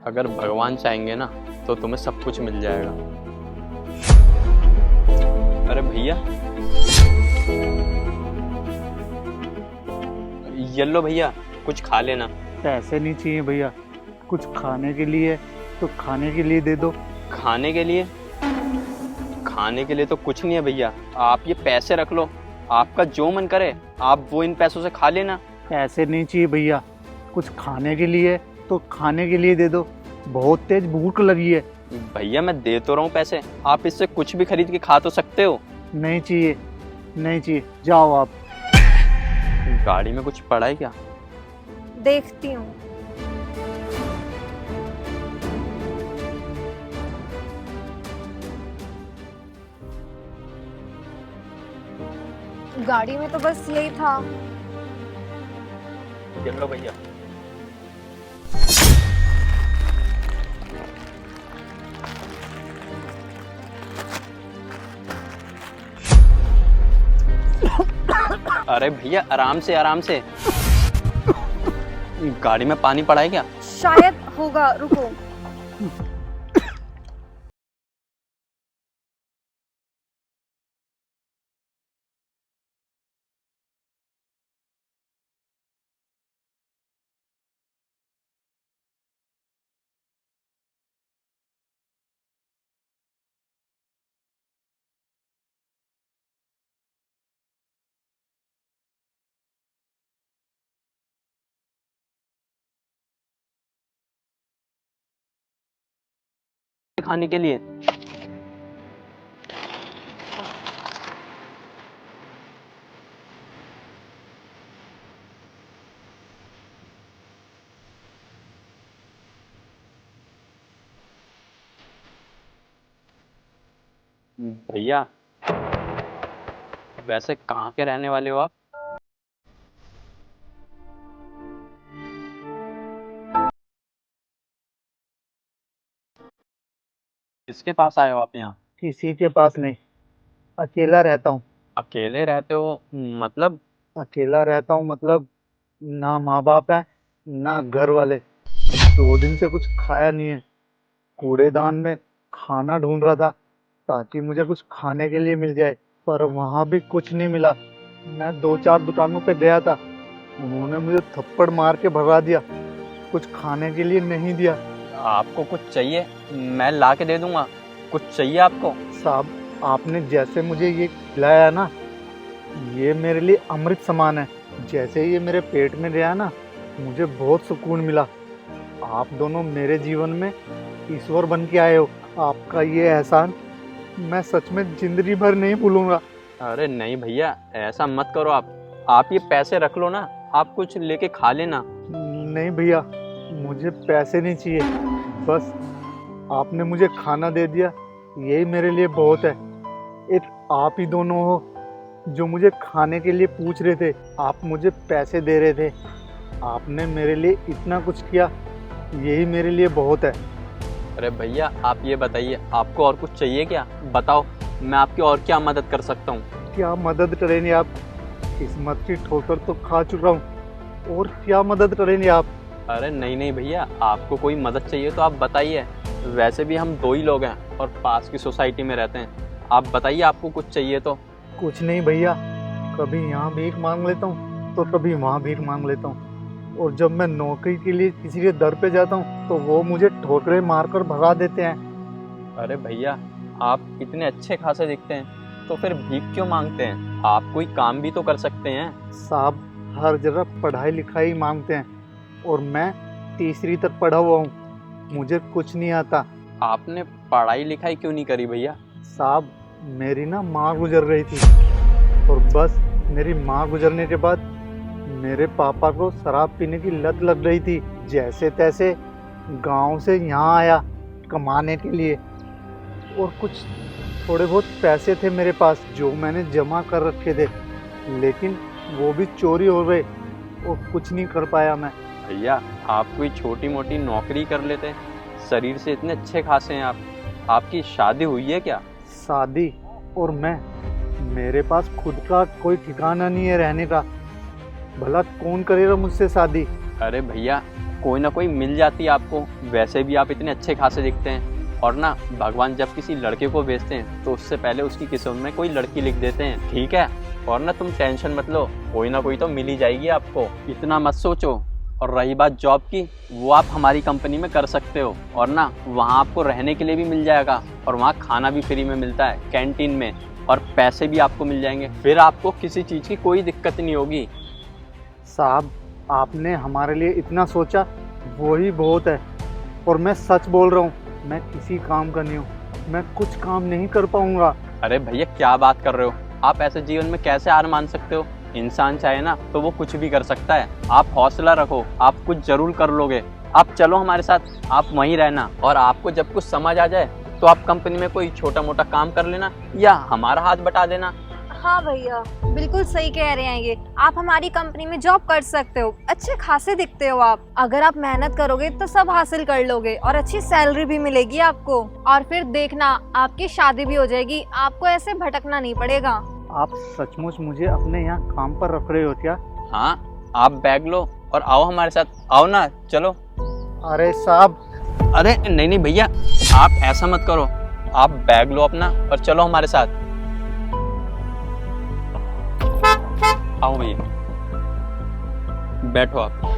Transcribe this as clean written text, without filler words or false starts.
अगर भगवान चाहेंगे ना तो तुम्हें सब कुछ मिल जाएगा। अरे भैया, ये लो भैया, कुछ खा लेना। पैसे नहीं चाहिए भैया, कुछ खाने के लिए तो खाने के लिए दे दो। खाने के लिए? खाने के लिए तो कुछ नहीं है भैया, आप ये पैसे रख लो, आपका जो मन करे आप वो इन पैसों से खा लेना। पैसे नहीं चाहिए भैया, कुछ खाने के लिए तो खाने के लिए दे दो, बहुत तेज भूख लगी है। भैया मैं दे तो रहा हूँ पैसे, आप इससे कुछ भी खरीद के खा तो सकते हो। नहीं चाहिए, नहीं चाहिए, जाओ आप। गाड़ी में कुछ पड़ा है क्या? देखती हूँ। गाड़ी में तो बस यही था। ये लो भैया। अरे भैया आराम से आराम से। गाड़ी में पानी पड़ा है क्या? शायद होगा, रुको। खाने के लिए। भैया वैसे कहाँ के रहने वाले हो आप? किसके पास आए हो आप यहाँ? किसी के पास नहीं, अकेला रहता हूँ। अकेले रहते हो मतलब? अकेला रहता हूँ मतलब ना माँ बाप है ना घर वाले। 2 दिन से कुछ खाया नहीं है, कूड़ेदान में खाना ढूंढ रहा था ताकि मुझे कुछ खाने के लिए मिल जाए, पर वहां भी कुछ नहीं मिला। मैं 2-4 दुकानों पे गया था, उन्होंने मुझे थप्पड़ मार के भगा दिया, कुछ खाने के लिए नहीं दिया। आपको कुछ चाहिए मैं ला के दे दूंगा। कुछ चाहिए आपको? साहब, आपने जैसे मुझे ये खिलाया ना, ये मेरे लिए अमृत समान है। जैसे ये मेरे पेट में गया ना, मुझे बहुत सुकून मिला। आप दोनों मेरे जीवन में ईश्वर बन के आए हो। आपका ये एहसान मैं सच में जिंदगी भर नहीं भूलूंगा। अरे नहीं भैया, ऐसा मत करो आप ये पैसे रख लो ना, आप कुछ लेके खा लेना। नहीं भैया, मुझे पैसे नहीं चाहिए, बस आपने मुझे खाना दे दिया, यही मेरे लिए बहुत है। एक आप ही दोनों हो जो मुझे खाने के लिए पूछ रहे थे, आप मुझे पैसे दे रहे थे। आपने मेरे लिए इतना कुछ किया, यही मेरे लिए बहुत है। अरे भैया आप ये बताइए, आपको और कुछ चाहिए क्या? बताओ, मैं आपकी और क्या मदद कर सकता हूँ। क्या मदद करेंगे आप? किस्मत की ठोकर तो खा चुका हूँ, और क्या मदद करेंगे आप? अरे नहीं नहीं भैया, आपको कोई मदद चाहिए तो आप बताइए। वैसे भी हम 2 ही लोग हैं और पास की सोसाइटी में रहते हैं। आप बताइए आपको कुछ चाहिए तो। कुछ नहीं भैया, कभी यहाँ भीख मांग लेता हूँ तो कभी वहाँ भीख मांग लेता हूँ, और जब मैं नौकरी के लिए किसी के दर पे जाता हूँ तो वो मुझे ठोकरें मारकर भगा देते हैं। अरे भैया, आप इतने अच्छे खासे दिखते हैं तो फिर भीख क्यों मांगते हैं? आप कोई काम भी तो कर सकते हैं। साहब, हर जगह पढ़ाई लिखाई मांगते हैं, और मैं तीसरी तक पढ़ा हुआ हूँ, मुझे कुछ नहीं आता। आपने पढ़ाई लिखाई क्यों नहीं करी भैया? साहब, मेरी ना माँ गुजर रही थी, और बस मेरी माँ गुजरने के बाद मेरे पापा को शराब पीने की लत लग रही थी। जैसे तैसे गांव से यहाँ आया कमाने के लिए, और कुछ थोड़े बहुत पैसे थे मेरे पास जो मैंने जमा कर रखे थे, लेकिन वो भी चोरी हो गए और कुछ नहीं कर पाया मैं। भैया आप कोई छोटी मोटी नौकरी कर लेते, शरीर से इतने अच्छे खासे हैं आप। आपकी शादी हुई है क्या? शादी और मैं, मेरे पास खुद का कोई ठिकाना नहीं है रहने का, भला कौन करेगा मुझसे शादी? अरे भैया कोई ना कोई मिल जाती है आपको। वैसे भी आप इतने अच्छे खासे दिखते हैं, और ना भगवान जब किसी लड़के को भेजते हैं तो उससे पहले उसकी किस्मत में कोई लड़की लिख देते हैं, ठीक है। और ना तुम टेंशन मत लो, कोई ना कोई तो मिल ही जाएगी आपको, इतना मत सोचो। और रही बात जॉब की, वो आप हमारी कंपनी में कर सकते हो, और ना वहाँ आपको रहने के लिए भी मिल जाएगा, और वहाँ खाना भी फ्री में मिलता है कैंटीन में, और पैसे भी आपको मिल जाएंगे। फिर आपको किसी चीज़ की कोई दिक्कत नहीं होगी। साहब, आपने हमारे लिए इतना सोचा, वही बहुत है। और मैं सच बोल रहा हूँ, मैं किसी काम का नहीं हूँ, मैं कुछ काम नहीं कर पाऊंगा। अरे भैया क्या बात कर रहे हो आप? ऐसे जीवन में कैसे हार मान सकते हो? इंसान चाहे ना तो वो कुछ भी कर सकता है। आप हौसला रखो, आप कुछ जरूर कर लोगे। आप चलो हमारे साथ, आप वहीं रहना, और आपको जब कुछ समझ आ जाए तो आप कंपनी में कोई छोटा मोटा काम कर लेना या हमारा हाथ बटा देना। हाँ भैया, बिल्कुल सही कह रहे हैं ये। आप हमारी कंपनी में जॉब कर सकते हो, अच्छे खासे दिखते हो आप। अगर आप मेहनत करोगे तो सब हासिल कर लोगे, और अच्छी सैलरी भी मिलेगी आपको। और फिर देखना, आपकी शादी भी हो जाएगी, आपको ऐसे भटकना नहीं पड़ेगा। आप सचमुच मुझे अपने यहाँ काम पर रख रहे हो क्या? हाँ, आप बैग लो और आओ हमारे साथ, आओ ना, चलो। अरे साहब, अरे नहीं नहीं भैया, आप ऐसा मत करो, आप बैग लो अपना और चलो हमारे साथ। आओ भैया, बैठो आप।